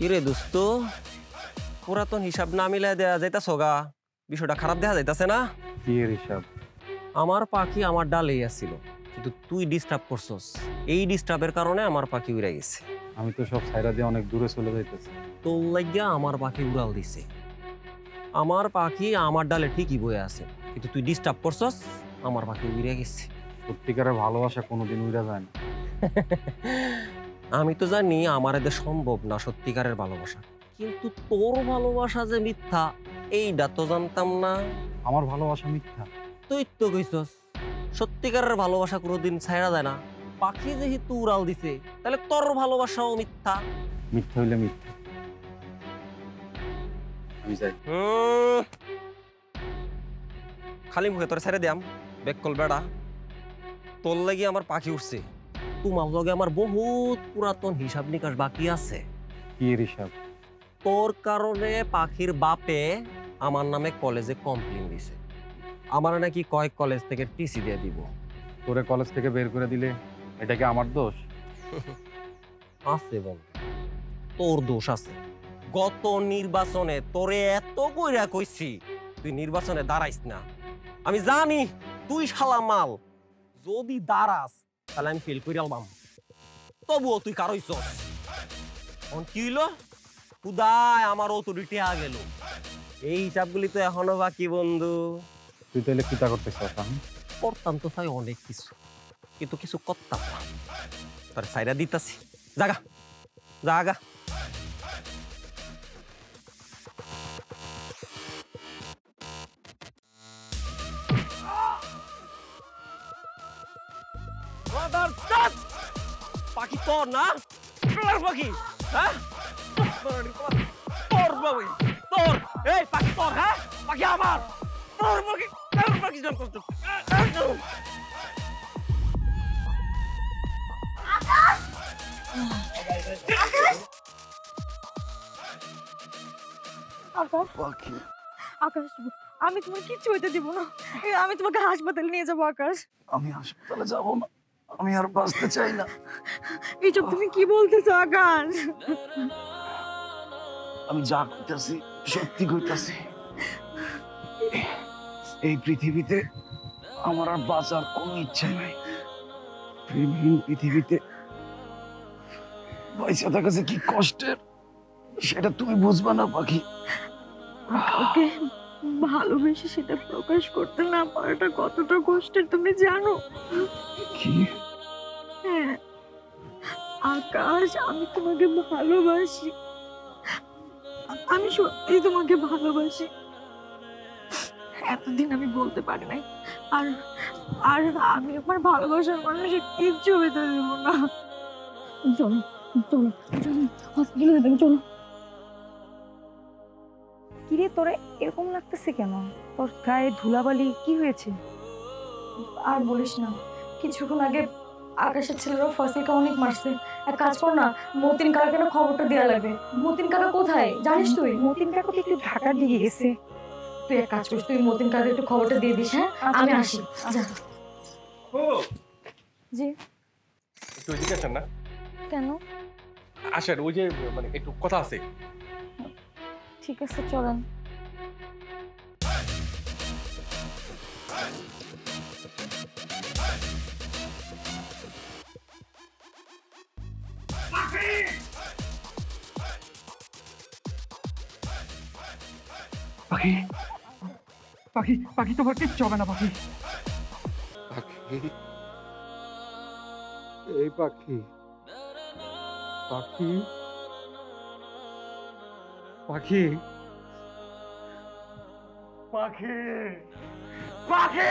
কিরে দোস্ত, পুরাতন হিসাব না মিলাই দেয়া যাইতাছ গা, বিষয়টা খারাপ দেখা যাইতাছে না? কি হিসাব? আমার পাখি আমার ডালেই আসছিল, কিন্তু তুই ডিস্টার্ব করছস। এই ডিস্টার্বের কারণে আমার পাখি উড়ে গেছে। আমি তো সব সাইরা দিয়ে অনেক দূরে চলে যাইতেছি। তোর লাগিয়া আমার পাখি উড়াল দিছে। আমার পাখি আমার ডালে ঠিকই বয়ে আছে, কিন্তু তুই ডিস্টার্ব করছস, আমার পাখি উড়ে গেছে। সত্যিকারের ভালোবাসা কোনোদিন উড়া যায় না। আমি তো জানি আমার এদের সম্ভব না সত্যিকারের ভালোবাসা, কিন্তু তোর ভালোবাসা যে মিথ্যা এইটা তো জানতাম না। আমার ভালোবাসা মিথ্যা? তুই তো কইছস সত্যিকারের ভালোবাসা কোনোদিন ছাইড়া যায় না। পাখি যেহেতু উড়াল দিছে, তাহলে তোর ভালোবাসাও মিথ্যা। মিথ্যা হইলে মিথ্যা। আমি যাই। খালি মুখে তোর ছেড়ে দিয়াম বেককল বেড়া। তোর লাগি আমার পাখি উঠছে, তোমার লগে আমার বহুত পুরাতন হিসাব নিকাশ বাকি আছে। কি হিসাব? তোর কারণে পাখির বাপে আমার নামে কলেজে কমপ্লেন দিছে। আমার নাকি কয়েক কলেজ থেকে টিসি দিয়ে দিব। তোরে কলেজ থেকে বের করে দিলে এটা কি আমার দোষ? আছে বন্ধু, তোর দোষ আছে। গত নির্বাচনে তোরে এত কইরা কইছি তুই নির্বাচনে দাঁড়াইস না। আমি জানি তুই শালা মাল, যদি দাঁড়াস তাহলে আমি ফেল করে আলবাম। তবুও তুই কারইছস। কি হইলো? খুদায় আমার অথরিটি আ গেল। এই হিসাবগুলি তো এখনো বাকি বন্ধু। তুই তাহলে কিতা করতেছিস? করতাম তো চাই অনেক কিছু, কিন্তু কিছু করতাম না। তার সাইরা দিতাছি, জাগা জাগা। পাখি তোর না? পাখি হ্যাঁ তোর বাবু তোর। এই পাখি তোর, হ্যাঁ পাখি আমার। তোর পাখি তোর পাখি জম করছ। পাখি আকাশ, আমি তোমার কিচ্ছু হইতে দিব না। আমি তোমাকে হাসপাতালে নিয়ে যাবো আকাশ। আমি হাসপাতালে যাব না, আমি আর বাঁচতে চাই না। এইসব তুমি কি বলতেছো আকাশ? আমি যা কইতাছি সত্যি কইতাছি। এই পৃথিবীতে আমার আর বাঁচার কোনো ইচ্ছা নাই। প্রেমহীন পৃথিবীতে পয়সা থাকা যে কি কষ্টের সেটা তুমি বুঝবা না পাখি। ওকে ভালোবেসে সেটা প্রকাশ করতে না পারাটা কতটা কষ্টের তুমি জানো? কি? হ্যাঁ আকাশ, আমি তোমাকে ভালোবাসি। আমি সত্যি তোমাকে ভালোবাসি। এতদিন আমি বলতে পারি নাই, আর আর আমি আমার ভালোবাসার মানুষের কিচ্ছু হইতে দেব না। চলো চলো চলো হসপিটালে যেতে হবে, চলো। কিরে তোরে এরকম লাগতেছে কেন? তোর গায়ে ধুলাবালি কি হয়েছে? আর বলিস না, কিছুক্ষণ আগে আকাশের ছেলেরা ফসিলকে অনেক মারছে। এক কাজ কর না, মতিন কাকাকে খবরটা দেওয়া লাগবে। মতিন কাকা কোথায় জানিস তুই? মতিন কাকা তো একটু ঢাকার দিকে গেছে। তুই এক কাজ করিস, তুই মতিন কাকাকে একটু খবরটা দিয়ে দিস। হ্যাঁ আমি আসি। যা। জি একটু এদিকে আসেন না। কেন? আসেন, ওই যে মানে একটু কথা আছে। ঠিক আছে চলেন। পাখি পাখি পাখি, তোমার কিচ্ছু হবে না পাখি। এই পাখি পাখি পাখি পাখি পাখি